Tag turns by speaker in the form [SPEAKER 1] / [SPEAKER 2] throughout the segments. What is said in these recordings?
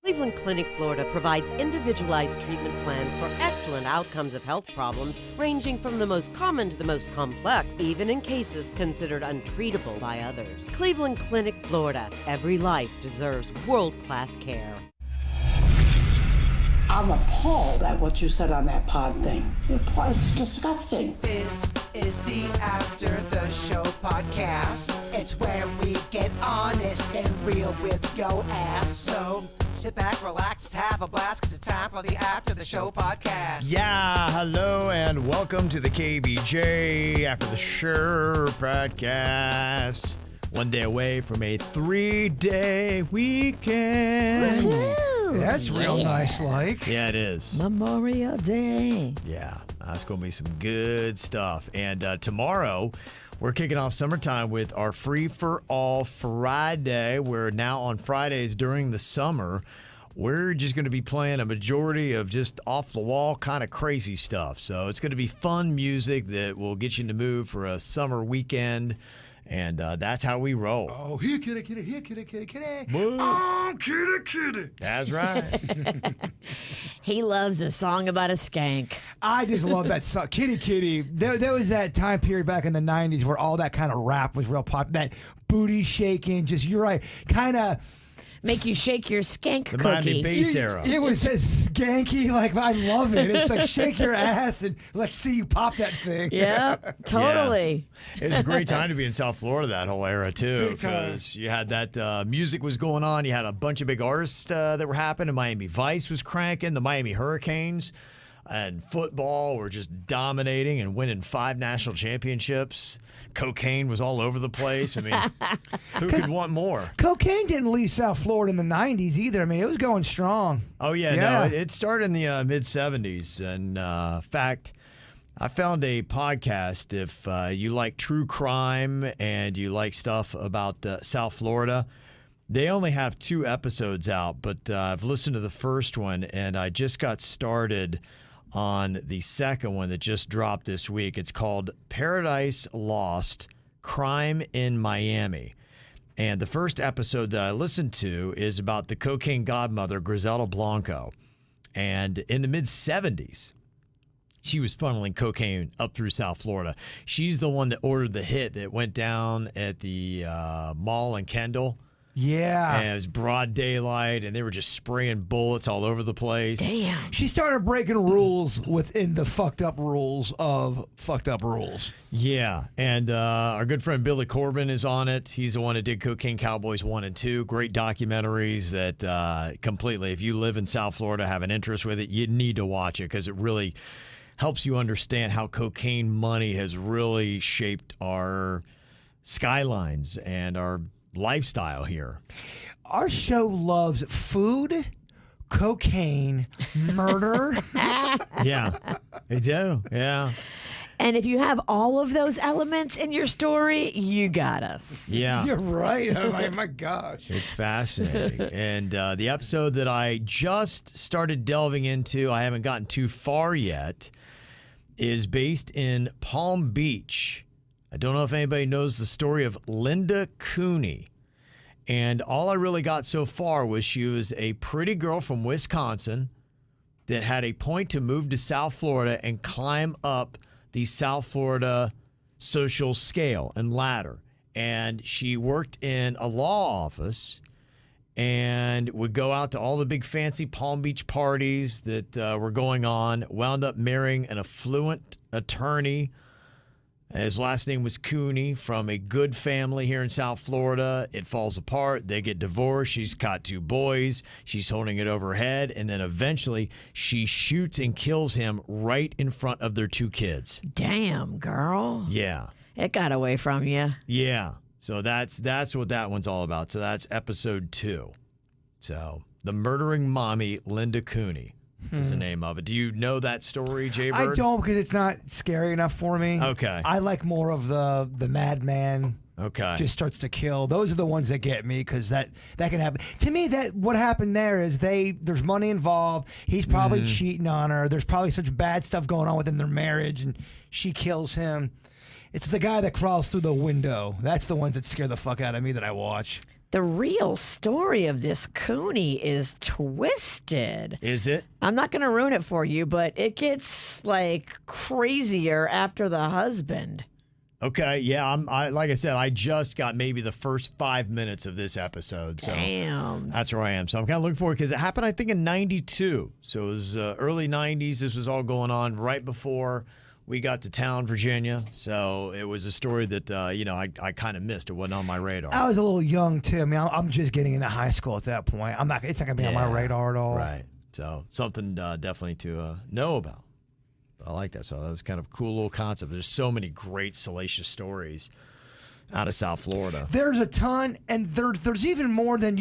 [SPEAKER 1] Cleveland Clinic, Florida provides individualized treatment plans for excellent outcomes of health problems ranging from the most common to the most complex, even in cases considered untreatable by others. Cleveland Clinic, Florida. Every life deserves world-class care.
[SPEAKER 2] I'm appalled at what you said on that pod thing. It's disgusting.
[SPEAKER 3] This is the After the Show podcast. It's where we get honest and real with yo ass. So sit back, relax, have a blast, because it's time for the After the Show podcast.
[SPEAKER 4] Yeah, hello and welcome to the KVJ After the Show podcast. One day away from a 3-day weekend.
[SPEAKER 5] Woo-hoo. That's real nice, like.
[SPEAKER 4] Yeah, it is.
[SPEAKER 6] Memorial Day.
[SPEAKER 4] Yeah, that's going to be some good stuff. And tomorrow, we're kicking off summertime with our Free for All Friday. We're now on Fridays during the summer. We're just going to be playing a majority of just off-the-wall kind of crazy stuff. So it's going to be fun music that will get you in the mood for a summer weekend. And that's how we roll.
[SPEAKER 5] Oh, here, kitty, kitty, here, kitty, kitty, kitty.
[SPEAKER 4] Woo.
[SPEAKER 5] Oh, kitty, kitty.
[SPEAKER 4] That's right.
[SPEAKER 6] He loves a song about a skank.
[SPEAKER 5] I just love that song. Kitty, kitty. There was that time period back in the 90s where all that kind of rap was real popular. That booty shaking, just, you're right, kind of...
[SPEAKER 6] Make you shake your skank
[SPEAKER 4] The
[SPEAKER 6] cookie.
[SPEAKER 4] Miami bass era.
[SPEAKER 5] It was as skanky, like, I love it. It's like, shake your ass and let's see you pop that thing.
[SPEAKER 6] Yeah, totally.
[SPEAKER 4] Yeah. It was a great time to be in South Florida that whole era, too,
[SPEAKER 5] Big time.
[SPEAKER 4] because you had that music was going on. You had a bunch of big artists that were happening. Miami Vice was cranking. The Miami Hurricanes and football were just dominating and winning 5 national championships. Cocaine was all over the place. I mean, who could want more?
[SPEAKER 5] Cocaine didn't leave South Florida in the 90s either. I mean, it was going strong.
[SPEAKER 4] Oh, yeah.
[SPEAKER 5] Yeah.
[SPEAKER 4] No, it started in the mid-'70s. And in fact, I found a podcast if you like true crime and you like stuff about South Florida. They only have 2 episodes out, but I've listened to the first one, and I just got started on the second one that just dropped this week. It's called Paradise Lost: Crime in Miami. And the first episode that I listened to is about the cocaine godmother, Griselda Blanco. And in the mid-'70s, she was funneling cocaine up through South Florida. She's the one that ordered the hit that went down at the mall in Kendall.
[SPEAKER 5] Yeah.
[SPEAKER 4] And it was broad daylight, and they were just spraying bullets all over the place.
[SPEAKER 6] Damn.
[SPEAKER 5] She started breaking rules within the fucked up rules of fucked up rules.
[SPEAKER 4] Yeah, and our good friend Billy Corbin is on it. He's the one that did Cocaine Cowboys 1 and 2. Great documentaries that completely, if you live in South Florida, have an interest with it, you need to watch it because it really helps you understand how cocaine money has really shaped our skylines and our lifestyle here.
[SPEAKER 5] Our show loves food, cocaine, murder.
[SPEAKER 4] Yeah, they do. Yeah.
[SPEAKER 6] And if you have all of those elements in your story, you got us.
[SPEAKER 4] Yeah.
[SPEAKER 5] You're right. Oh my gosh.
[SPEAKER 4] It's fascinating. And the episode that I just started delving into, I haven't gotten too far yet, is based in Palm Beach. I don't know if anybody knows the story of Linda Cooney. And all I really got so far was she was a pretty girl from Wisconsin that had a point to move to South Florida and climb up the South Florida social scale and ladder. And she worked in a law office and would go out to all the big fancy Palm Beach parties that were going on, wound up marrying an affluent attorney. His last name was Cooney, from a good family here in South Florida. It falls apart. They get divorced. She's got 2 boys. She's holding it over her head. And then eventually she shoots and kills him right in front of their 2 kids.
[SPEAKER 6] Damn, girl.
[SPEAKER 4] Yeah.
[SPEAKER 6] It got away from you.
[SPEAKER 4] Yeah. So that's what that one's all about. So that's episode 2. So the murdering mommy, Linda Cooney, is the name of it. Do you know that story, Jay Bird?
[SPEAKER 5] I don't, because it's not scary enough for me.
[SPEAKER 4] Okay.
[SPEAKER 5] I like more of the madman.
[SPEAKER 4] Okay.
[SPEAKER 5] Just starts to kill. Those are the ones that get me, because that can happen. To me, that what happened there is there's money involved. He's probably cheating on her. There's probably such bad stuff going on within their marriage, and she kills him. It's the guy that crawls through the window. That's the ones that scare the fuck out of me that I watch.
[SPEAKER 6] The real story of this Cooney is twisted.
[SPEAKER 4] Is it?
[SPEAKER 6] I'm not going to ruin it for you, but it gets like crazier after the husband.
[SPEAKER 4] Okay, yeah. I like I said, I just got maybe the first 5 minutes of this episode, so
[SPEAKER 6] Damn.
[SPEAKER 4] that's where I am. So I'm kind of looking forward because it happened, I think, in '92. So it was early '90s. This was all going on right before we got to town, Virginia. So it was a story that I kind of missed. It wasn't on my radar.
[SPEAKER 5] I was a little young too. I mean, I'm just getting into high school at that point. It's not gonna be on my radar at all.
[SPEAKER 4] Right. So something definitely to know about. I like that. So that was kind of a cool little concept. There's so many great salacious stories out of South Florida.
[SPEAKER 5] There's a ton, and there's even more than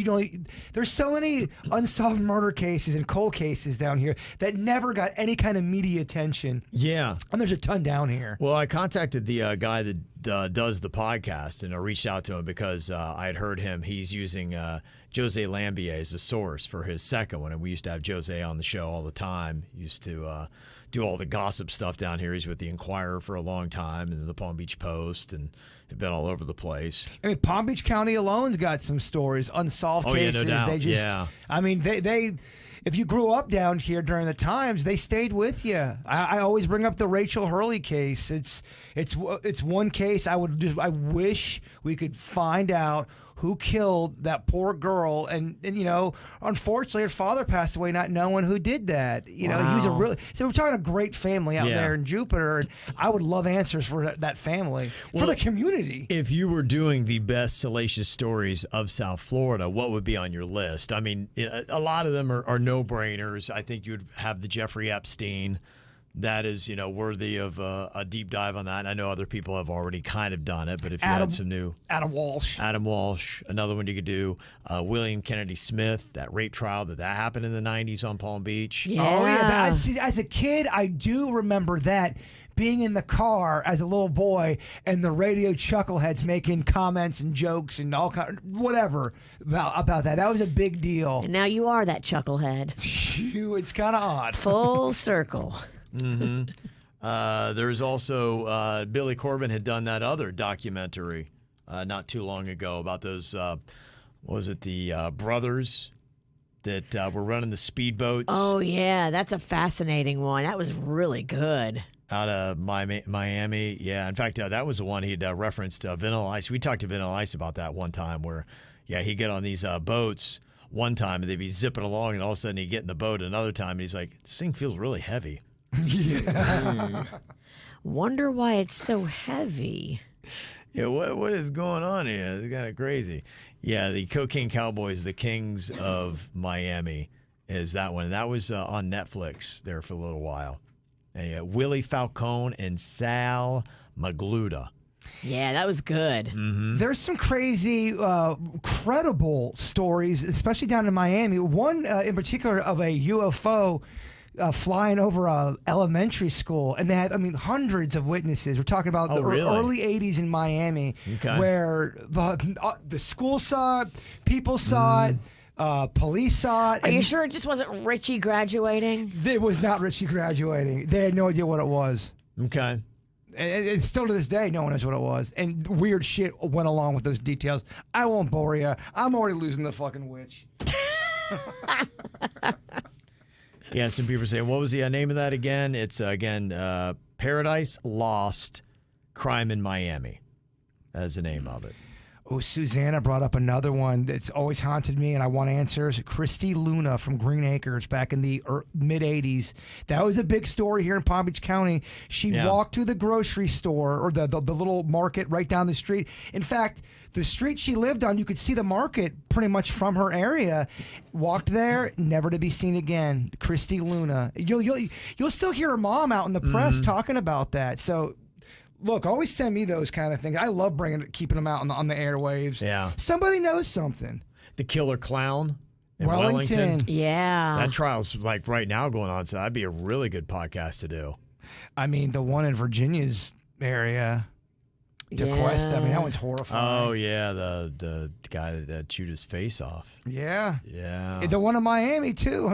[SPEAKER 5] there's so many unsolved murder cases and cold cases down here that never got any kind of media attention.
[SPEAKER 4] Yeah.
[SPEAKER 5] And there's a ton down here.
[SPEAKER 4] Well, I contacted the guy that does the podcast, and I reached out to him because I had heard him. He's using Jose Lambier as a source for his second one, and we used to have Jose on the show all the time. He used to do all the gossip stuff down here. He's with the Inquirer for a long time, and the Palm Beach Post, and have been all over the place.
[SPEAKER 5] I mean, Palm Beach County alone's got some stories, unsolved cases.
[SPEAKER 4] Yeah, no doubt.
[SPEAKER 5] They just, I mean, they if you grew up down here during the times, they stayed with you. I always bring up the Rachel Hurley case. It's one case I wish we could find out who killed that poor girl, and unfortunately her father passed away not knowing who did that. He was so we're talking a great family out there in Jupiter, and I would love answers for that family, for the community.
[SPEAKER 4] If you were doing the best salacious stories of South Florida, what would be on your list? I mean, a lot of them are no-brainers. I think you'd have the Jeffrey Epstein. That is, worthy of a deep dive on that. And I know other people have already kind of done it, but if you had some new...
[SPEAKER 5] Adam Walsh,
[SPEAKER 4] another one you could do. William Kennedy Smith, that rape trial that happened in the 90s on Palm Beach.
[SPEAKER 6] Yeah.
[SPEAKER 5] Oh, yeah. As a kid, I do remember that, being in the car as a little boy and the radio chuckleheads making comments and jokes and all kind whatever about that. That was a big deal.
[SPEAKER 6] And now you are that chucklehead.
[SPEAKER 5] It's kind of odd.
[SPEAKER 6] Full circle.
[SPEAKER 4] Mm-hmm. There's also Billy Corbin had done that other documentary not too long ago about those, the brothers that were running the speedboats.
[SPEAKER 6] Oh, yeah. That's a fascinating one. That was really good.
[SPEAKER 4] Out of Miami. Yeah. In fact, that was the one he'd referenced Vanilla Ice. We talked to Vanilla Ice about that one time where, he'd get on these boats one time and they'd be zipping along, and all of a sudden he'd get in the boat another time and he's like, this thing feels really heavy.
[SPEAKER 5] Yeah.
[SPEAKER 6] Wonder why it's so heavy.
[SPEAKER 4] Yeah, what is going on here? It's kind of crazy. Yeah, the Cocaine Cowboys, the Kings of Miami, is that one. That was on Netflix there for a little while. And Willie Falcone and Sal Magluta.
[SPEAKER 6] Yeah, that was good.
[SPEAKER 4] Mm-hmm.
[SPEAKER 5] There's some crazy, credible stories, especially down in Miami. One in particular of a UFO flying over a elementary school, and they had, hundreds of witnesses. We're talking about early 80s in Miami, where the school saw it, people saw it, police saw it.
[SPEAKER 6] Are you sure it just wasn't Richie graduating?
[SPEAKER 5] It was not Richie graduating. They had no idea what it was.
[SPEAKER 4] Okay.
[SPEAKER 5] And still to this day, no one knows what it was. And weird shit went along with those details. I won't bore you. I'm already losing the fucking witch.
[SPEAKER 4] Yeah, some people are saying, what was the name of that again? It's, Paradise Lost, Crime in Miami. That's the name of it.
[SPEAKER 5] Oh, Susanna brought up another one that's always haunted me, and I want answers. Christy Luna from Green Acres back in the mid-'80s. That was a big story here in Palm Beach County. She walked to the grocery store, or the little market right down the street. In fact, the street she lived on, you could see the market pretty much from her area. Walked there, never to be seen again. Christy Luna. You'll still hear her mom out in the press talking about that. So... Look, always send me those kind of things. I love keeping them out on the airwaves.
[SPEAKER 4] Yeah.
[SPEAKER 5] Somebody knows something.
[SPEAKER 4] The Killer Clown in Wellington.
[SPEAKER 6] Yeah.
[SPEAKER 4] That trial's like right now going on, so that'd be a really good podcast to do.
[SPEAKER 5] The one in Virginia's area, DeQuest. That one's horrifying.
[SPEAKER 4] Oh yeah, the guy that chewed his face off.
[SPEAKER 5] Yeah.
[SPEAKER 4] Yeah.
[SPEAKER 5] The one in Miami too.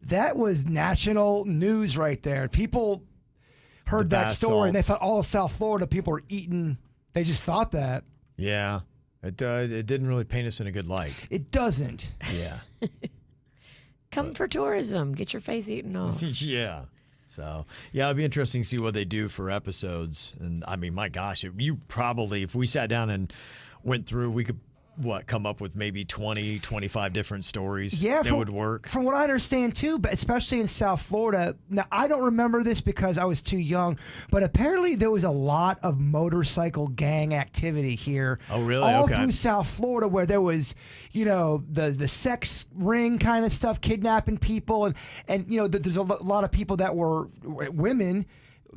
[SPEAKER 5] That was national news right there. People heard that story and they thought all of South Florida people were eating. They just thought that.
[SPEAKER 4] Yeah. It didn't really paint us in a good light.
[SPEAKER 5] It doesn't.
[SPEAKER 4] Yeah.
[SPEAKER 6] Come for tourism. Get your face eaten off.
[SPEAKER 4] Yeah. So, yeah, it'd be interesting to see what they do for episodes. And, I mean, my gosh, you probably, if we sat down and went through, we could, come up with maybe 20, 25 different stories that would work.
[SPEAKER 5] From what I understand, too, but especially in South Florida. Now, I don't remember this because I was too young, but apparently there was a lot of motorcycle gang activity here.
[SPEAKER 4] Oh, really?
[SPEAKER 5] All
[SPEAKER 4] Okay.
[SPEAKER 5] through South Florida, where there was, the sex ring kind of stuff, kidnapping people. And there's a lot of people that were women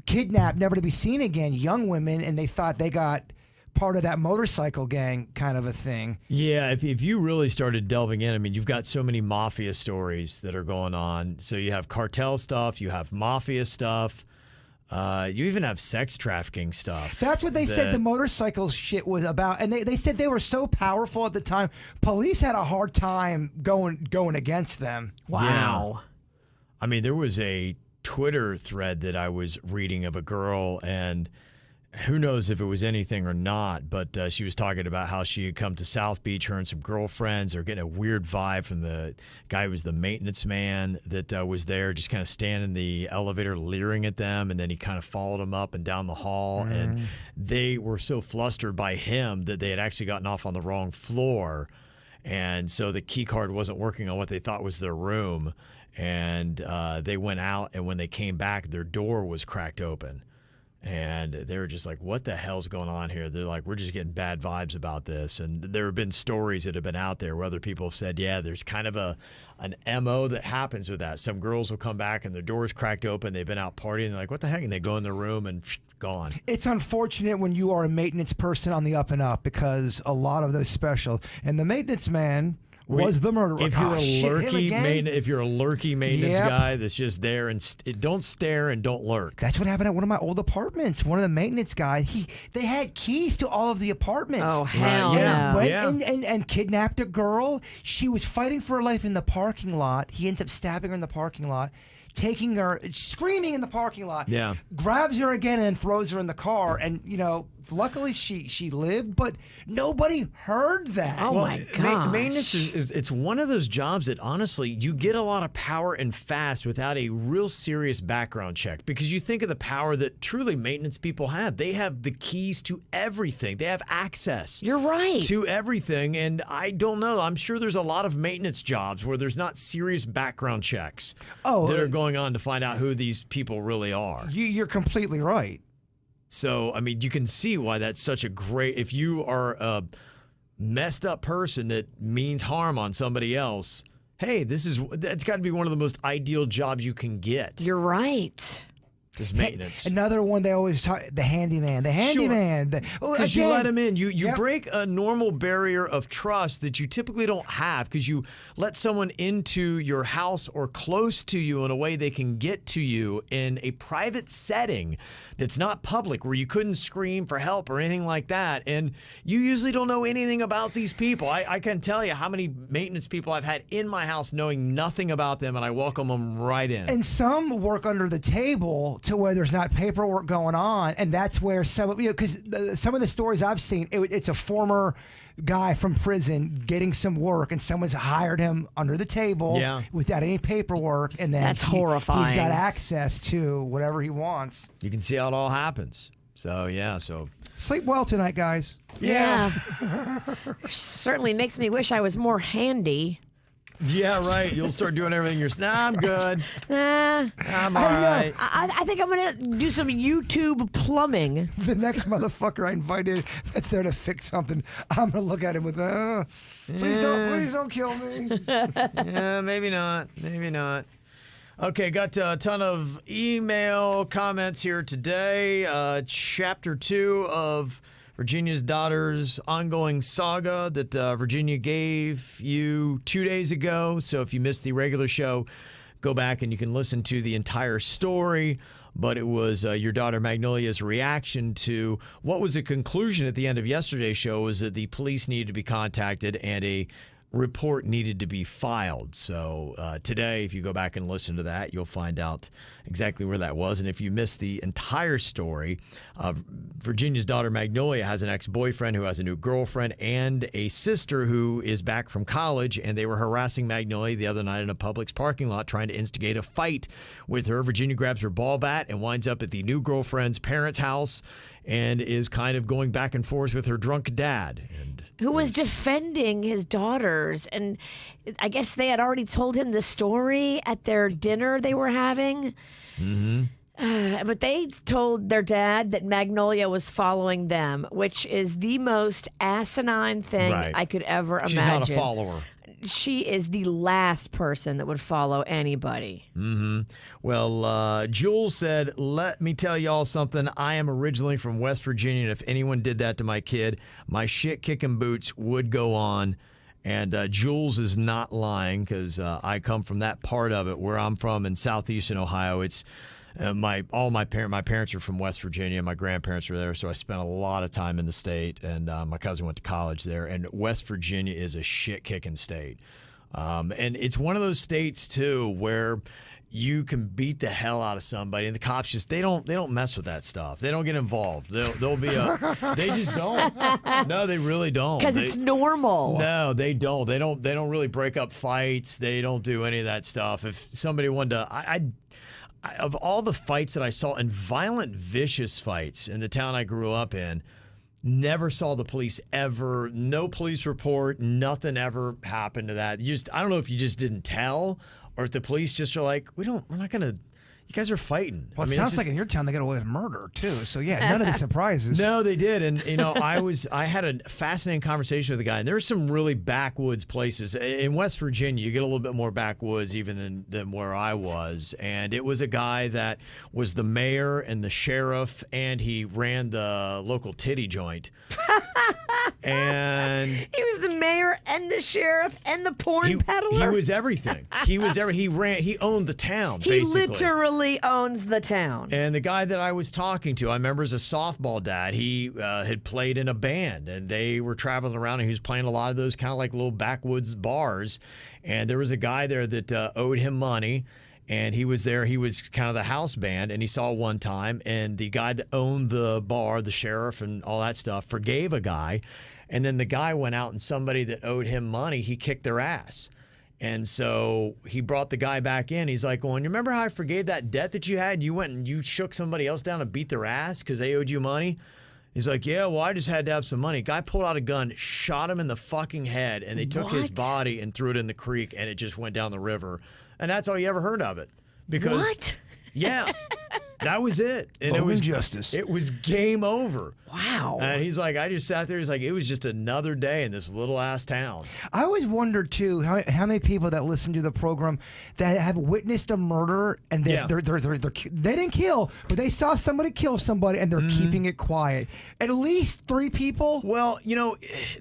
[SPEAKER 5] kidnapped, never to be seen again, young women, and they thought they got part of that motorcycle gang kind of a thing.
[SPEAKER 4] Yeah, if you really started delving in, I mean, you've got so many mafia stories that are going on. So you have cartel stuff, you have mafia stuff, you even have sex trafficking stuff.
[SPEAKER 5] That's what they said the motorcycle shit was about. And they said they were so powerful at the time, police had a hard time going against them.
[SPEAKER 6] Wow.
[SPEAKER 4] Yeah. I mean, there was a Twitter thread that I was reading of a girl, and who knows if it was anything or not, but she was talking about how she had come to South Beach, her and some girlfriends are getting a weird vibe from the guy who was the maintenance man that was there, just kind of standing in the elevator leering at them, and then he kind of followed them up and down the hall, and they were so flustered by him that they had actually gotten off on the wrong floor, and so the key card wasn't working on what they thought was their room, and they went out, and when they came back, their door was cracked open. And they were just like, what the hell's going on here? They're like, we're just getting bad vibes about this. And there have been stories that have been out there where other people have said, yeah, there's kind of an MO that happens with that. Some girls will come back and their door's cracked open. They've been out partying. They're like, what the heck? And they go in their room and gone.
[SPEAKER 5] It's unfortunate when you are a maintenance person on the up and up, because a lot of those special, and the maintenance man was the murderer.
[SPEAKER 4] If you're a lurky maintenance guy that's just there and don't stare and don't lurk.
[SPEAKER 5] That's what happened at one of my old apartments. One of the maintenance guys, they had keys to all of the apartments.
[SPEAKER 6] Oh, hell no.
[SPEAKER 5] And went and kidnapped a girl. She was fighting for her life in the parking lot. He ends up stabbing her in the parking lot, taking her, screaming in the parking lot.
[SPEAKER 4] Yeah.
[SPEAKER 5] Grabs her again and throws her in the car. And, luckily she lived, but nobody heard that.
[SPEAKER 6] Oh, my gosh.
[SPEAKER 4] Maintenance it's one of those jobs that, honestly, you get a lot of power and fast without a real serious background check, because you think of the power that truly maintenance people have. They have the keys to everything. They have access.
[SPEAKER 6] You're right.
[SPEAKER 4] To everything, and I don't know. I'm sure there's a lot of maintenance jobs where there's not serious background checks that are going on to find out who these people really are.
[SPEAKER 5] You're completely right.
[SPEAKER 4] So, I mean, you can see why that's such a great, if you are a messed up person that means harm on somebody else, hey, that's got to be one of the most ideal jobs you can get.
[SPEAKER 6] You're right.
[SPEAKER 4] Is maintenance.
[SPEAKER 5] Another one they always talk, the handyman. The handyman.
[SPEAKER 4] Because you let them in. You break a normal barrier of trust that you typically don't have, because you let someone into your house or close to you in a way they can get to you in a private setting that's not public, where you couldn't scream for help or anything like that. And you usually don't know anything about these people. I can tell you how many maintenance people I've had in my house knowing nothing about them, and I welcome them right in.
[SPEAKER 5] And some work under the table to where there's not paperwork going on, and that's where some of because some of the stories I've seen, it's a former guy from prison getting some work, and someone's hired him under the table without any paperwork, and then
[SPEAKER 6] that's horrifying.
[SPEAKER 5] He's got access to whatever he wants.
[SPEAKER 4] You can see how it all happens. So
[SPEAKER 5] sleep well tonight, guys.
[SPEAKER 6] Yeah. Certainly makes me wish I was more handy.
[SPEAKER 4] Yeah, right. You'll start doing everything I'm good. I'm all right.
[SPEAKER 6] I think I'm going to do some YouTube plumbing.
[SPEAKER 5] The next motherfucker I invited that's there to fix something, I'm going to look at him with, please don't kill me.
[SPEAKER 4] Yeah, maybe not. Okay, got a ton of email comments here today. Chapter 2 of Virginia's Daughter's ongoing saga that Virginia gave you 2 days ago. So if you missed the regular show, go back and you can listen to the entire story. But it was your daughter Magnolia's reaction to what was the conclusion at the end of yesterday's show, was that the police needed to be contacted and a report needed to be filed. So today, if you go back and listen to that, you'll find out exactly where that was. And if you missed the entire story, Virginia's daughter Magnolia has an ex-boyfriend who has a new girlfriend and a sister who is back from college, and they were harassing Magnolia the other night in a Publix parking lot trying to instigate a fight with her. Virginia grabs her ball bat and winds up at the new girlfriend's parents' house and is kind of going back and forth with her drunk dad.
[SPEAKER 6] Who was defending his daughters. And I guess they had already told him the story at their dinner they were having. But they told their dad that Magnolia was following them, which is the most asinine thing I could ever imagine.
[SPEAKER 4] She's not a follower.
[SPEAKER 6] She is the last person that would follow anybody.
[SPEAKER 4] Well, Jules said, let me tell y'all something. I am originally from West Virginia, and if anyone did that to my kid, my shit-kicking boots would go on. And Jules is not lying, because I come from that part of it where I'm from in southeastern Ohio. It's my parents are from West Virginia. My grandparents were there, so I spent a lot of time in the state. And my cousin went to college there. And West Virginia is a shit-kicking state. And it's one of those states too where you can beat the hell out of somebody, and the cops just they don't mess with that stuff. They don't get involved. They'll be they just don't. No, they really don't.
[SPEAKER 6] Because it's normal.
[SPEAKER 4] No, they don't. They don't really break up fights. They don't do any of that stuff. If somebody wanted to, of all the fights that I saw, and violent, vicious fights in the town I grew up in, never saw the police ever. No police report. Nothing ever happened to that. I don't know if you just didn't tell, or if the police just are like, we're not gonna. You guys are fighting.
[SPEAKER 5] Well, it sounds like in your town they got away with murder too. So yeah, none of these surprises.
[SPEAKER 4] No, they did, and I had a fascinating conversation with a guy, and there's some really backwoods places in West Virginia. You get a little bit more backwoods even than where I was, and it was a guy that was the mayor and the sheriff, and he ran the local titty joint. And
[SPEAKER 6] he was the mayor and the sheriff and the porn peddler.
[SPEAKER 4] He was everything. He owned the town.
[SPEAKER 6] He
[SPEAKER 4] basically
[SPEAKER 6] literally owns the town.
[SPEAKER 4] And the guy that I was talking to, I remember as a softball dad, he had played in a band, and they were traveling around, and he was playing a lot of those kind of like little backwoods bars. And there was a guy there that owed him money. And he was there. He was kind of the house band, and he saw one time, and the guy that owned the bar, the sheriff and all that stuff, forgave a guy. And then the guy went out, and somebody that owed him money, he kicked their ass. And so he brought the guy back in. He's like, well, you remember how I forgave that debt that you had? You went and you shook somebody else down and beat their ass because they owed you money? He's like, yeah, well, I just had to have some money. Guy pulled out a gun, shot him in the fucking head, and they took his body and threw it in the creek, and it just went down the river. And that's all you ever heard of it. Because,
[SPEAKER 6] what?
[SPEAKER 4] Yeah, that was it. And it was
[SPEAKER 5] justice.
[SPEAKER 4] It was game over.
[SPEAKER 6] Wow.
[SPEAKER 4] And he's like, I just sat there. He's like, it was just another day in this little ass town.
[SPEAKER 5] I always wonder too how many people that listen to the program that have witnessed a murder and they didn't kill, but they saw somebody kill somebody and they're keeping it quiet. At least 3 people.
[SPEAKER 4] Well,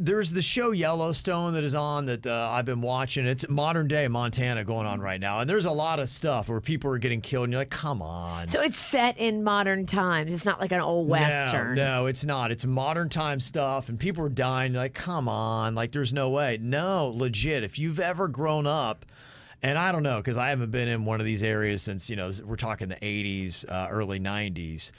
[SPEAKER 4] there's the show Yellowstone that is on that I've been watching. It's modern day Montana going on right now, and there's a lot of stuff where people are getting killed, and you're like, come on.
[SPEAKER 6] So it's set in modern times. It's not like an old western.
[SPEAKER 4] No, it's not. It's modern time stuff, and people are dying. You're like, come on, like there's no way. No, legit. If you've ever grown up, and I don't know, because I haven't been in one of these areas since we're talking the 80s, early 90s.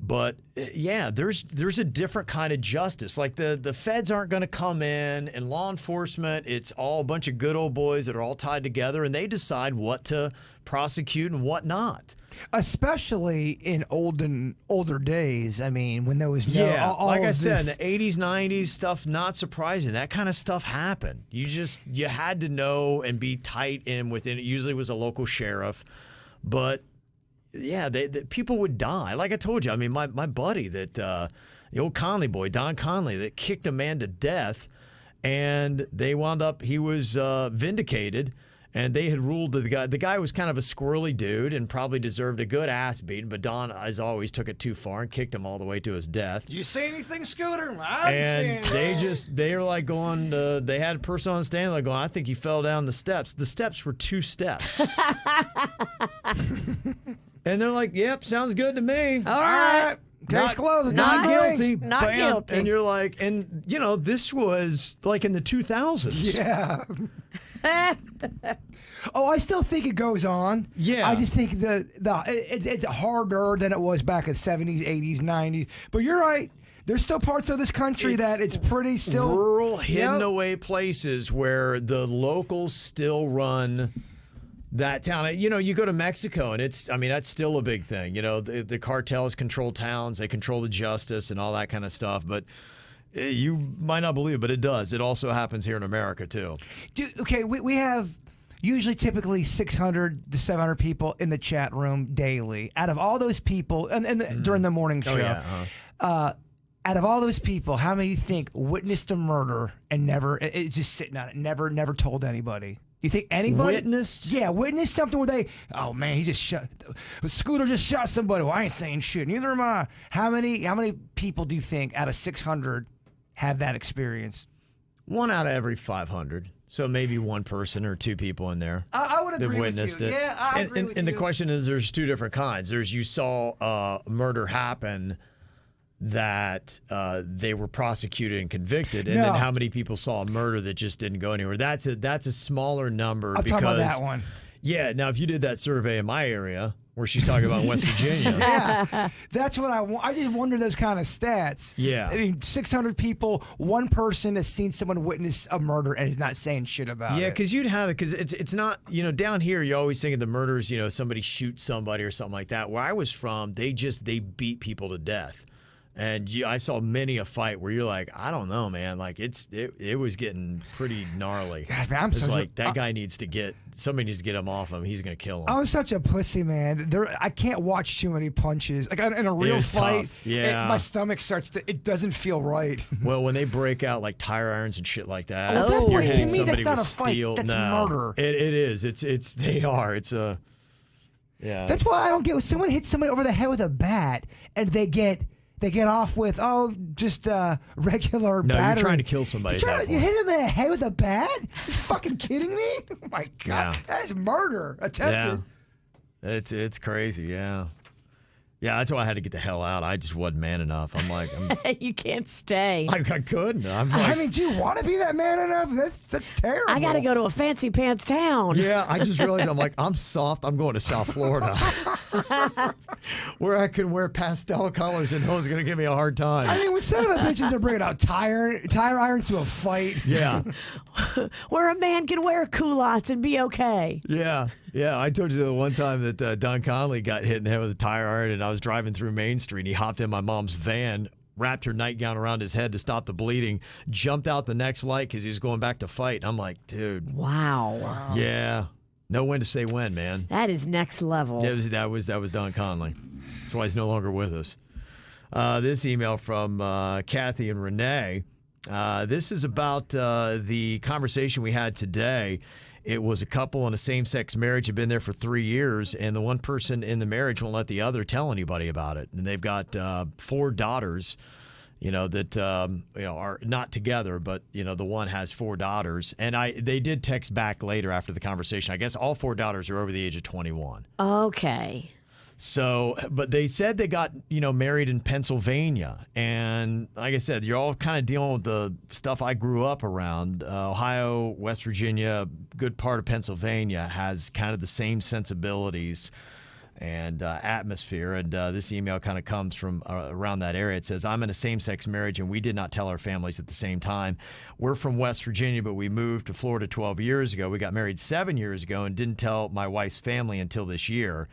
[SPEAKER 4] But yeah, there's a different kind of justice. Like the feds aren't going to come in, and law enforcement, it's all a bunch of good old boys that are all tied together, and they decide what to prosecute and what not.
[SPEAKER 5] Especially in older days. I mean, when there was
[SPEAKER 4] like I said, in the 80s, 90s stuff, not surprising. That kind of stuff happened. You had to know and be tight in within. It usually was a local sheriff, but yeah, people would die. Like I told you, I mean, my buddy that the old Conley boy, Don Conley, that kicked a man to death, and they wound up. He was vindicated. And they had ruled that the guy was kind of a squirrely dude and probably deserved a good ass beating, but Don, as always, took it too far and kicked him all the way to his death.
[SPEAKER 5] You see anything, Scooter?
[SPEAKER 4] And they were like going, they had a person on the stand like going, I think he fell down the steps. The steps were 2 steps. And they're like, yep, sounds good to me.
[SPEAKER 6] All right.
[SPEAKER 5] Case closed.
[SPEAKER 6] not
[SPEAKER 5] guilty.
[SPEAKER 6] Not
[SPEAKER 4] Bam.
[SPEAKER 6] guilty.
[SPEAKER 4] And you're like, and this was like in the 2000s.
[SPEAKER 5] Yeah. Oh, I still think it goes on.
[SPEAKER 4] Yeah.
[SPEAKER 5] I just think it's harder than it was back in the 70s, 80s, 90s. But you're right. There's still parts of this country that it's pretty still
[SPEAKER 4] rural, hidden away places where the locals still run that town. You go to Mexico and that's still a big thing. The cartels control towns, they control the justice and all that kind of stuff. But you might not believe it, but it does. It also happens here in America too.
[SPEAKER 5] Okay, we have typically 600 to 700 people in the chat room daily. Out of all those people, and during the morning show, out of all those people, how many you think witnessed a murder and it's just sitting on it, never told anybody? You think anybody
[SPEAKER 4] witnessed?
[SPEAKER 5] Yeah, witnessed something where he just shot. Scooter just shot somebody. Well, I ain't saying shit. Neither am I. How many people do you think out of 600 have that experience?
[SPEAKER 4] 1 out of every 500. So maybe one person or two people in there.
[SPEAKER 5] I would agree
[SPEAKER 4] that witnessed
[SPEAKER 5] with you.
[SPEAKER 4] it.
[SPEAKER 5] Yeah, I agree with you.
[SPEAKER 4] And the question is, there's two different kinds. There's you saw a murder happen that they were prosecuted and convicted, and then how many people saw a murder that just didn't go anywhere? That's a smaller number.
[SPEAKER 5] I'm talking about that one.
[SPEAKER 4] Yeah. Now, if you did that survey in my area, where she's talking about West Virginia.
[SPEAKER 5] Yeah, that's what I want. I just wonder those kind of stats.
[SPEAKER 4] Yeah.
[SPEAKER 5] I mean, 600 people, one person has seen someone witness a murder and is not saying shit about it.
[SPEAKER 4] Yeah, because you'd have it, because it's not, down here, you always think of the murders, somebody shoots somebody or something like that. Where I was from, they beat people to death. And I saw many a fight where you're like, I don't know, man. Like it was getting pretty gnarly.
[SPEAKER 5] God, man,
[SPEAKER 4] guy needs to somebody needs to get him off him. He's gonna kill him.
[SPEAKER 5] I'm such a pussy, man. I can't watch too many punches. Like in a real fight, my stomach it doesn't feel right.
[SPEAKER 4] Well, when they break out like tire irons and shit like that,
[SPEAKER 5] at that
[SPEAKER 4] you're
[SPEAKER 5] point, to
[SPEAKER 4] hitting
[SPEAKER 5] me, that's
[SPEAKER 4] somebody
[SPEAKER 5] not a
[SPEAKER 4] with
[SPEAKER 5] fight.
[SPEAKER 4] steel.
[SPEAKER 5] That's
[SPEAKER 4] No,
[SPEAKER 5] murder.
[SPEAKER 4] It is. They are. It's a. Yeah.
[SPEAKER 5] That's why I don't get when someone hits somebody over the head with a bat and they get off with just regular
[SPEAKER 4] No,
[SPEAKER 5] battery.
[SPEAKER 4] you're trying to kill somebody.
[SPEAKER 5] You hit him in the head with a bat? You fucking kidding me? Oh my God,
[SPEAKER 4] Yeah.
[SPEAKER 5] that's murder attempted.
[SPEAKER 4] Yeah, it's crazy. Yeah, that's why I had to get the hell out. I just wasn't man enough. I'm like,
[SPEAKER 6] You can't stay.
[SPEAKER 4] I couldn't. I'm
[SPEAKER 5] I
[SPEAKER 4] like,
[SPEAKER 5] mean, do you want to be that man enough? That's terrible.
[SPEAKER 6] I got to go to a fancy pants town.
[SPEAKER 4] yeah, I just realized I'm soft. I'm going to South Florida, where I can wear pastel colors and no one's gonna give me a hard time.
[SPEAKER 5] I mean, when some of the bitches are bringing out tire irons to a fight.
[SPEAKER 4] Yeah.
[SPEAKER 6] Where a man can wear culottes and be okay.
[SPEAKER 4] Yeah. I told you the one time that Don Conley got hit in the head with a tire iron, and I was driving through Main Street, and he hopped in my mom's van, wrapped her nightgown around his head to stop the bleeding, jumped out the next light because he was going back to fight. And I'm like, dude.
[SPEAKER 6] Wow.
[SPEAKER 4] Yeah. Know when to say when, man.
[SPEAKER 6] That is next level.
[SPEAKER 4] That was Don Conley. That's why he's no longer with us. This email from Kathy and Renee. This is about the conversation we had today. It was a couple in a same-sex marriage, had been there for 3 years, and the one person in the marriage won't let the other tell anybody about it. And they've got 4 daughters, that are not together, but the one has 4 daughters. And they did text back later after the conversation. I guess all 4 daughters are over the age of 21.
[SPEAKER 6] Okay.
[SPEAKER 4] So, but they said they got, married in Pennsylvania. And like I said, you're all kind of dealing with the stuff I grew up around. Ohio, West Virginia, good part of Pennsylvania has kind of the same sensibilities and atmosphere. And this email kind of comes from around that area. It says, I'm in a same-sex marriage and we did not tell our families at the same time. We're from West Virginia, but we moved to Florida 12 years ago. We got married 7 years ago and didn't tell my wife's family until this year.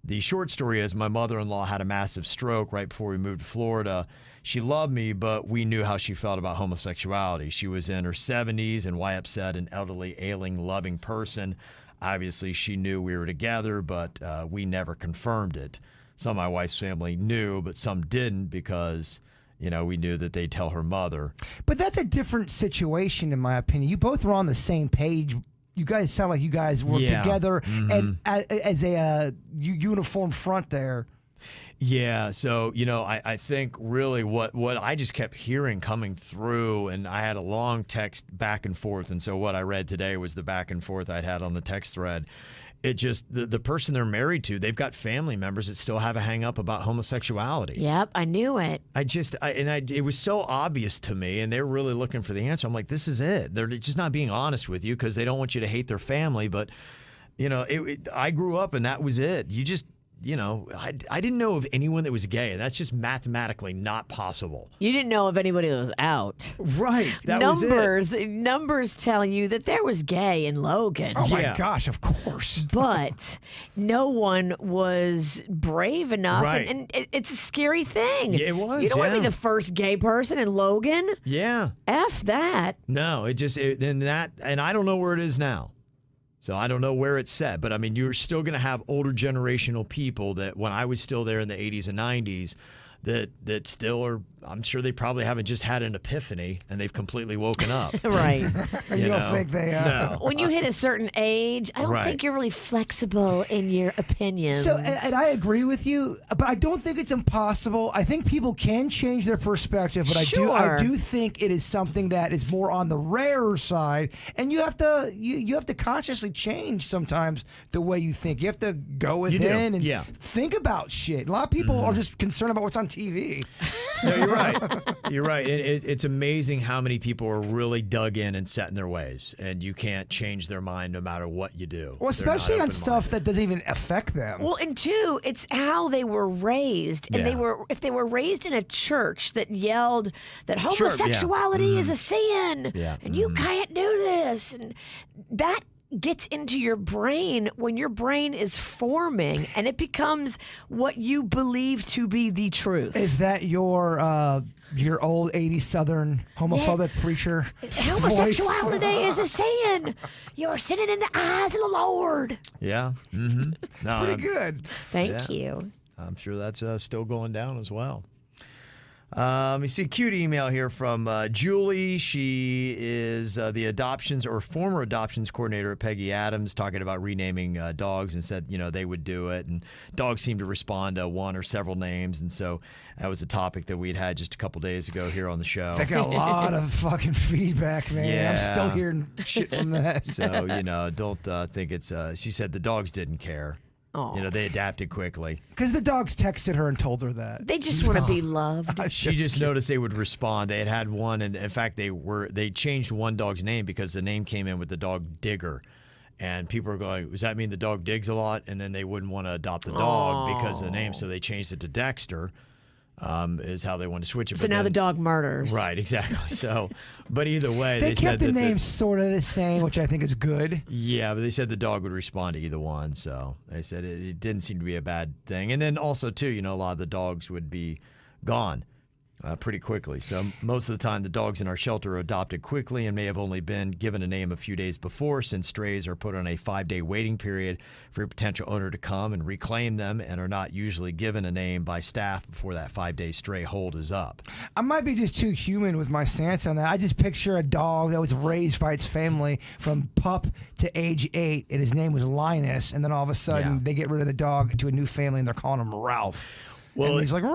[SPEAKER 4] The short story is my mother-in-law had a massive stroke right before we moved to Florida. She loved me, but we knew how she felt about homosexuality. She was in her 70s, and why upset an elderly, ailing, loving person? Obviously, she knew we were together, but we never confirmed it. Some of my wife's family knew, but some didn't because, we knew that they'd tell her mother.
[SPEAKER 5] But that's a different situation, in my opinion. You both were on the same page. You guys sound like you guys work together and as a uniform front there.
[SPEAKER 4] Yeah, so, I think really what I just kept hearing coming through, and I had a long text back and forth, and so what I read today was the back and forth I'd had on the text thread. It just, the person they're married to, they've got family members that still have a hang up about homosexuality.
[SPEAKER 6] Yep, I knew it.
[SPEAKER 4] It was so obvious to me, and they were really looking for the answer. I'm like, this is it. They're just not being honest with you because they don't want you to hate their family, but, I grew up and that was it. You just... I didn't know of anyone that was gay, and that's just mathematically not possible.
[SPEAKER 6] You didn't know if anybody was out.
[SPEAKER 4] Right. That was it.
[SPEAKER 6] Numbers tell you that there was gay in Logan.
[SPEAKER 5] Oh, my
[SPEAKER 4] Yeah.
[SPEAKER 5] gosh, of course.
[SPEAKER 6] But no one was brave enough.
[SPEAKER 4] Right.
[SPEAKER 6] And it's a scary thing.
[SPEAKER 4] Yeah, it was,
[SPEAKER 6] You don't want to
[SPEAKER 4] yeah.
[SPEAKER 6] be the first gay person in Logan.
[SPEAKER 4] Yeah.
[SPEAKER 6] F that.
[SPEAKER 4] No, and I don't know where it is now. So I don't know where it's set, but I mean, you're still going to have older generational people that when I was still there in the 80s and 90s that still are, I'm sure they probably haven't just had an epiphany and they've completely woken up.
[SPEAKER 6] Right.
[SPEAKER 5] You don't think they
[SPEAKER 4] No.
[SPEAKER 6] When you hit a certain age, I don't
[SPEAKER 4] Right.
[SPEAKER 6] think you're really flexible in your opinions.
[SPEAKER 5] So, and I agree with you, but I don't think it's impossible. I think people can change their perspective, but I
[SPEAKER 6] Sure.
[SPEAKER 5] do think it is something that is more on the rarer side, and you have to consciously change sometimes the way you think. You have to go
[SPEAKER 4] You do,
[SPEAKER 5] within and
[SPEAKER 4] yeah.
[SPEAKER 5] think about shit. A lot of people are just concerned about what's on TV.
[SPEAKER 4] No, you're right. You're right. It's amazing how many people are really dug in and set in their ways, and you can't change their mind no matter what you do.
[SPEAKER 5] Well,
[SPEAKER 4] They're not
[SPEAKER 5] especially on stuff
[SPEAKER 4] open-minded.
[SPEAKER 5] that doesn't even affect them.
[SPEAKER 6] Well, and two, it's how they were raised, and
[SPEAKER 4] Yeah.
[SPEAKER 6] if they were raised in a church that yelled that
[SPEAKER 4] Sure, yeah.
[SPEAKER 6] homosexuality is a sin,
[SPEAKER 4] Yeah.
[SPEAKER 6] and you can't do this, and that gets into your brain when your brain is forming, and it becomes what you believe to be the truth.
[SPEAKER 5] Is that your old 80s Southern homophobic preacher?
[SPEAKER 6] Homosexuality
[SPEAKER 5] voice?
[SPEAKER 6] is a sin. You're sinning in the eyes of the Lord.
[SPEAKER 4] Yeah. Mm-hmm. No,
[SPEAKER 5] Pretty good.
[SPEAKER 6] Thank
[SPEAKER 4] Yeah.
[SPEAKER 6] you.
[SPEAKER 4] I'm sure that's still going down as well. Let me see a cute email here from Julie. She is the adoptions or former adoptions coordinator at Peggy Adams, talking about renaming dogs, and said, they would do it. And dogs seem to respond to one or several names. And so that was a topic that we'd had just a couple days ago here on the show.
[SPEAKER 5] I got a lot of fucking feedback, man.
[SPEAKER 4] Yeah.
[SPEAKER 5] I'm still hearing shit from that.
[SPEAKER 4] So, don't think it's, she said the dogs didn't care.
[SPEAKER 6] Aw.
[SPEAKER 4] They adapted quickly.
[SPEAKER 5] Because the dogs texted her and told her that.
[SPEAKER 6] They just want to be loved.
[SPEAKER 4] She just noticed they would respond. They had one, and in fact, they changed one dog's name because the name came in with the dog Digger, and people are going, "Does that mean the dog digs a lot?" And then they wouldn't want to adopt the dog because of the name, so they changed it to Dexter. Is how they want to switch it.
[SPEAKER 6] So
[SPEAKER 4] But
[SPEAKER 6] now
[SPEAKER 4] then-
[SPEAKER 6] the dog murders.
[SPEAKER 4] Right, exactly. So, but either way,
[SPEAKER 5] They
[SPEAKER 4] said
[SPEAKER 5] kept the
[SPEAKER 4] that
[SPEAKER 5] name sort of the same, which I think is good.
[SPEAKER 4] Yeah, but they said the dog would respond to either one, so they said it didn't seem to be a bad thing. And then also, too, a lot of the dogs would be gone pretty quickly. So most of the time, the dogs in our shelter are adopted quickly and may have only been given a name a few days before, since strays are put on a 5-day waiting period for a potential owner to come and reclaim them, and are not usually given a name by staff before that 5-day stray hold is up.
[SPEAKER 5] I might be just too human with my stance on that. I just picture a dog that was raised by its family from pup to age 8, and his name was Linus, and then all of a sudden
[SPEAKER 4] Yeah.
[SPEAKER 5] they get rid of the dog to a new family, and they're calling him Ralph.
[SPEAKER 4] Well,
[SPEAKER 5] and he's like,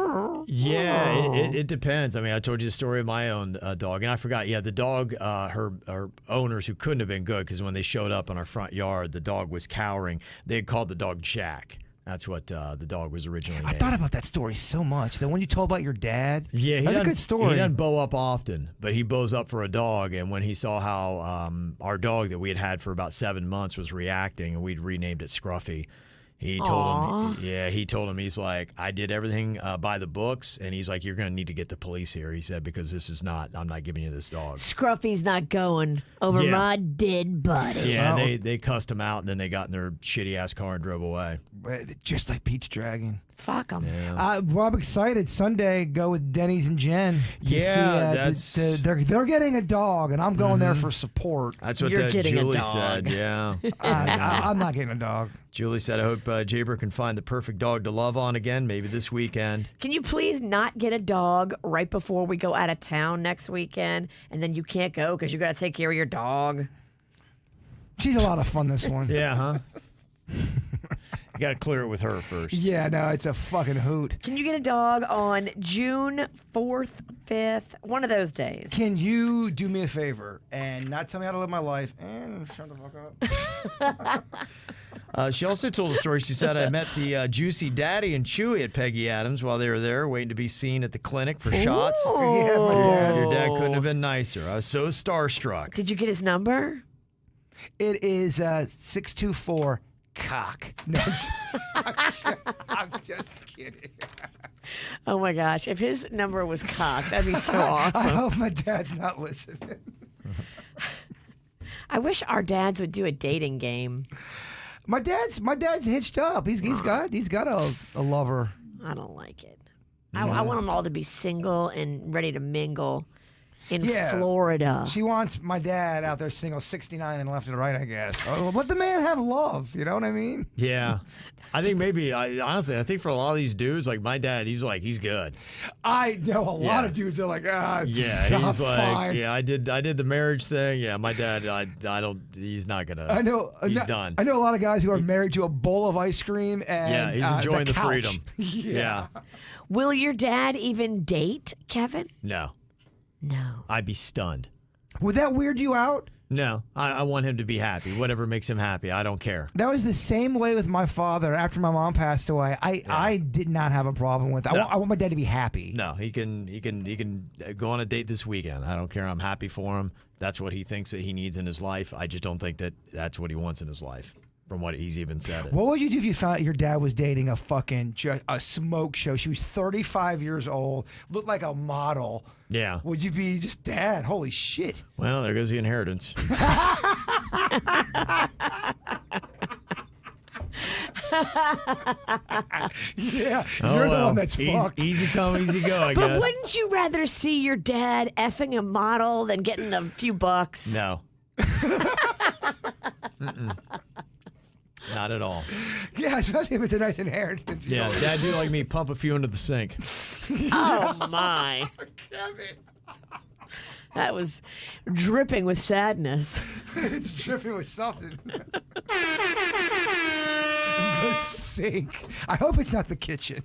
[SPEAKER 4] yeah, it depends. I mean, I told you the story of my own dog, and I forgot. Yeah, the dog, her owners, who couldn't have been good, because when they showed up in our front yard, the dog was cowering. They had called the dog Jack. That's what the dog was originally named.
[SPEAKER 5] I thought about that story so much. The one you told about your dad.
[SPEAKER 4] Yeah,
[SPEAKER 5] that's a good story.
[SPEAKER 4] He doesn't bow up often, but he bows up for a dog. And when he saw how our dog that we had for about 7 months was reacting, and we'd renamed it Scruffy, he told him, he's like, I did everything by the books, and he's like, you're going to need to get the police here. He said, because I'm not giving you this dog.
[SPEAKER 6] Scruffy's not going over
[SPEAKER 4] Yeah.
[SPEAKER 6] my dead body.
[SPEAKER 4] Yeah,
[SPEAKER 5] Well-
[SPEAKER 4] they cussed him out, and then they got in their shitty ass car and drove away.
[SPEAKER 5] Just like Pete's Dragon.
[SPEAKER 6] Fuck them.
[SPEAKER 4] Yeah.
[SPEAKER 5] Well, I'm excited. Sunday, go with Denny's and Jen. To
[SPEAKER 4] Yeah,
[SPEAKER 5] see, they're getting a dog, and I'm going there for support.
[SPEAKER 4] That's what
[SPEAKER 6] You're getting a
[SPEAKER 4] Julie
[SPEAKER 6] dog.
[SPEAKER 4] said. Yeah.
[SPEAKER 5] I'm not getting a dog.
[SPEAKER 4] Julie said, I hope Jaber can find the perfect dog to love on again, maybe this weekend.
[SPEAKER 6] Can you please not get a dog right before we go out of town next weekend, and then you can't go because you got to take care of your dog?
[SPEAKER 5] She's a lot of fun, this one.
[SPEAKER 4] Yeah, huh? You got to clear it with her first.
[SPEAKER 5] Yeah, no, it's a fucking hoot.
[SPEAKER 6] Can you get a dog on June 4th, 5th? One of those days.
[SPEAKER 5] Can you do me a favor and not tell me how to live my life and shut the fuck up?
[SPEAKER 4] She also told a story. She said, I met the Juicy Daddy and Chewy at Peggy Adams while they were there waiting to be seen at the clinic for shots.
[SPEAKER 5] Yeah, my dad.
[SPEAKER 4] Your dad couldn't have been nicer. I was so starstruck.
[SPEAKER 6] Did you get his number?
[SPEAKER 5] It is 624 cock. No, I'm just kidding.
[SPEAKER 6] Oh my gosh. If his number was cock, that'd be so
[SPEAKER 5] I
[SPEAKER 6] awesome.
[SPEAKER 5] hope my dad's not listening.
[SPEAKER 6] I wish our dads would do a dating game.
[SPEAKER 5] My dad's hitched up. He's got a lover.
[SPEAKER 6] I don't like it. I want them all to be single and ready to mingle in Florida.
[SPEAKER 5] She wants my dad out there single, 69 and left and right, I guess. Oh, let the man have love. You know what I mean?
[SPEAKER 4] Yeah. I think maybe, honestly, I think for a lot of these dudes, like my dad, he's good.
[SPEAKER 5] I know a lot of dudes are like,
[SPEAKER 4] Yeah, he's like,
[SPEAKER 5] fine.
[SPEAKER 4] yeah, I did the marriage thing. Yeah, my dad, he's not gonna.
[SPEAKER 5] I know.
[SPEAKER 4] He's done.
[SPEAKER 5] I know a lot of guys who are married to a bowl of ice cream and
[SPEAKER 4] Yeah, he's enjoying the
[SPEAKER 5] couch.
[SPEAKER 4] freedom.
[SPEAKER 5] Yeah.
[SPEAKER 6] Will your dad even date Kevin?
[SPEAKER 4] No,
[SPEAKER 6] No.
[SPEAKER 4] I'd be stunned.
[SPEAKER 5] Would that weird you out?
[SPEAKER 4] No, I want him to be happy. Whatever makes him happy, I don't care.
[SPEAKER 5] That was the same way with my father after my mom passed away. I did not have a problem with it.
[SPEAKER 4] No.
[SPEAKER 5] I want my dad to be happy.
[SPEAKER 4] No, he can go on a date this weekend. I don't care. I'm happy for him. That's what he thinks that he needs in his life. I just don't think that that's what he wants in his life, from what he's even said.
[SPEAKER 5] What would you do if you found out your dad was dating a smoke show? She was 35 years old, looked like a model.
[SPEAKER 4] Yeah.
[SPEAKER 5] Would you be just, Dad, holy shit?
[SPEAKER 4] Well, there goes the inheritance.
[SPEAKER 5] Yeah, you're the one that's fucked.
[SPEAKER 4] Easy come, easy go, I
[SPEAKER 6] But
[SPEAKER 4] guess.
[SPEAKER 6] wouldn't you rather see your dad effing a model than getting a few bucks?
[SPEAKER 4] No. Not at all.
[SPEAKER 5] Yeah, especially if it's a nice inheritance.
[SPEAKER 4] Yeah, Dad do like me pump a few into the sink.
[SPEAKER 6] Oh my. That was dripping with sadness.
[SPEAKER 5] It's dripping with something. The sink. I hope it's not the kitchen.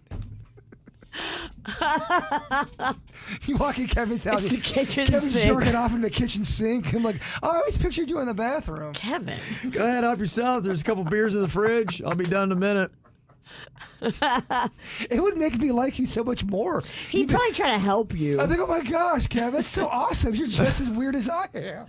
[SPEAKER 5] You walk in Kevin's house.
[SPEAKER 6] It's the kitchen
[SPEAKER 5] Kevin's
[SPEAKER 6] sink.
[SPEAKER 5] jerking off in the kitchen sink. I'm like, oh, I always pictured you in the bathroom.
[SPEAKER 6] Kevin.
[SPEAKER 4] Go ahead, help yourself. There's a couple beers in the fridge. I'll be done in a minute.
[SPEAKER 5] It would make me like you so much more.
[SPEAKER 6] He'd probably try to help you.
[SPEAKER 5] I think, oh my gosh, Kevin, that's so awesome. You're just as weird as I am.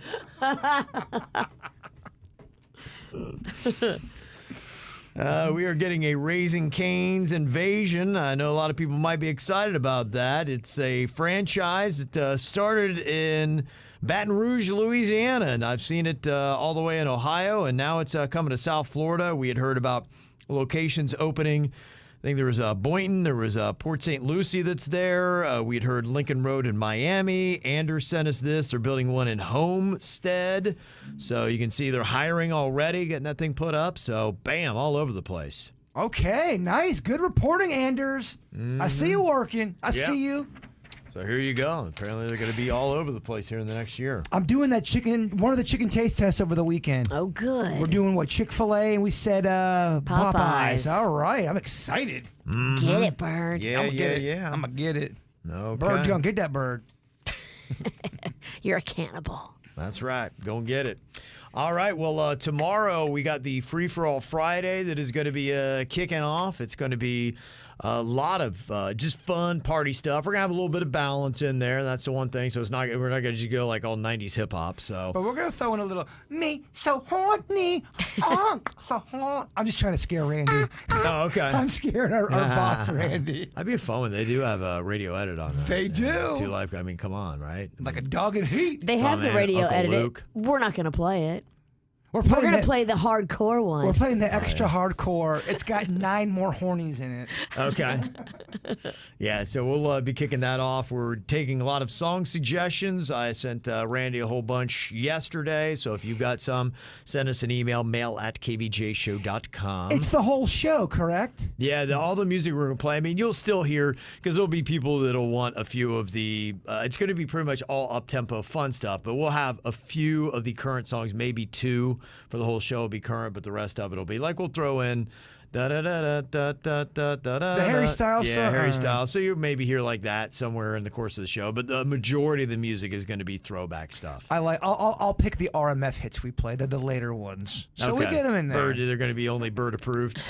[SPEAKER 4] We are getting a Raising Cane's invasion. I know a lot of people might be excited about that. It's a franchise that started in Baton Rouge, Louisiana, and I've seen it all the way in Ohio, and now it's coming to South Florida. We had heard about locations opening. I think there was Boynton, there was Port St. Lucie that's there. We'd heard Lincoln Road in Miami. Anders sent us this. They're building one in Homestead. So you can see they're hiring already, getting that thing put up. So, bam, all over the place.
[SPEAKER 5] Okay, nice. Good reporting, Anders. I see you working. I see you.
[SPEAKER 4] So here you go. Apparently they're going to be all over the place here in the next year.
[SPEAKER 5] I'm doing one of the chicken taste tests over the weekend.
[SPEAKER 6] Oh, good.
[SPEAKER 5] We're doing Chick-fil-A, and we said Popeyes.
[SPEAKER 6] Popeyes.
[SPEAKER 5] All right, I'm excited.
[SPEAKER 6] Get it, Bird.
[SPEAKER 4] Yeah,
[SPEAKER 5] I'm gonna get it.
[SPEAKER 4] yeah.
[SPEAKER 5] I'm gonna get it.
[SPEAKER 4] Okay.
[SPEAKER 5] Bird, don't get that bird.
[SPEAKER 6] You're a cannibal.
[SPEAKER 4] That's right. Go and get it. All right. Well, tomorrow we got the Free for All Friday that is going to be kicking off. It's going to be a lot of just fun party stuff. We're gonna have a little bit of balance in there. That's the one thing. So we're not gonna just go like all '90s hip hop. So,
[SPEAKER 5] But we're gonna throw in a little me so horny, so horny. I'm just trying to scare Randy.
[SPEAKER 4] oh, okay.
[SPEAKER 5] I'm scaring our boss, Randy.
[SPEAKER 4] That'd be a fun one. They do have a radio edit on that.
[SPEAKER 5] They do.
[SPEAKER 4] Two Life. I mean, come on, right?
[SPEAKER 5] Like a dog in heat.
[SPEAKER 6] They have the
[SPEAKER 4] man,
[SPEAKER 6] radio
[SPEAKER 4] Uncle
[SPEAKER 6] edited.
[SPEAKER 4] Luke.
[SPEAKER 6] We're not going to play it.
[SPEAKER 5] We're
[SPEAKER 6] We're going to
[SPEAKER 5] the-
[SPEAKER 6] play the hardcore one.
[SPEAKER 5] We're playing the extra hardcore. It's got 9 more hornies in it.
[SPEAKER 4] Okay. Yeah, so we'll be kicking that off. We're taking a lot of song suggestions. I sent Randy a whole bunch yesterday, so if you've got some, send us an email, mail@kvjshow.com.
[SPEAKER 5] It's the whole show, correct?
[SPEAKER 4] Yeah, all the music we're going to play. I mean, you'll still hear, because there'll be people that'll want a few of the, it's going to be pretty much all up-tempo fun stuff, but we'll have a few of the current songs, maybe 2 for the whole show will be current, but the rest of it will be, like we'll throw in The
[SPEAKER 5] Harry Styles
[SPEAKER 4] Yeah,
[SPEAKER 5] song?
[SPEAKER 4] Harry Styles. So you maybe hear like that somewhere in the course of the show, but the majority of the music is going to be throwback stuff.
[SPEAKER 5] I'll pick the RMF hits we played, the later ones. So we
[SPEAKER 4] Okay.
[SPEAKER 5] get them in there.
[SPEAKER 4] They're going to be only Bird approved.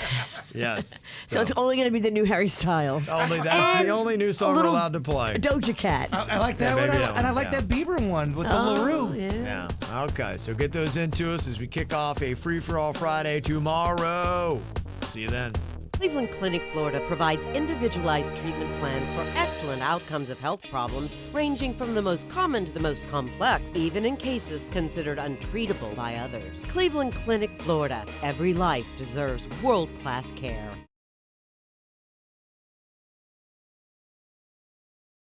[SPEAKER 4] Yes.
[SPEAKER 6] So it's only going to be the new Harry Styles.
[SPEAKER 4] That's the only new song we're
[SPEAKER 6] little
[SPEAKER 4] allowed to play.
[SPEAKER 6] Doja Cat.
[SPEAKER 5] I like that
[SPEAKER 4] maybe
[SPEAKER 5] one,
[SPEAKER 4] that
[SPEAKER 5] and I
[SPEAKER 4] one,
[SPEAKER 5] like
[SPEAKER 4] yeah.
[SPEAKER 5] that Bieber one with the LaRue.
[SPEAKER 4] Yeah. Okay. So get those into us as we kick off a Free for All Friday tomorrow. See you then.
[SPEAKER 1] Cleveland Clinic, Florida provides individualized treatment plans for excellent outcomes of health problems, ranging from the most common to the most complex, even in cases considered untreatable by others. Cleveland Clinic, Florida. Every life deserves world-class care.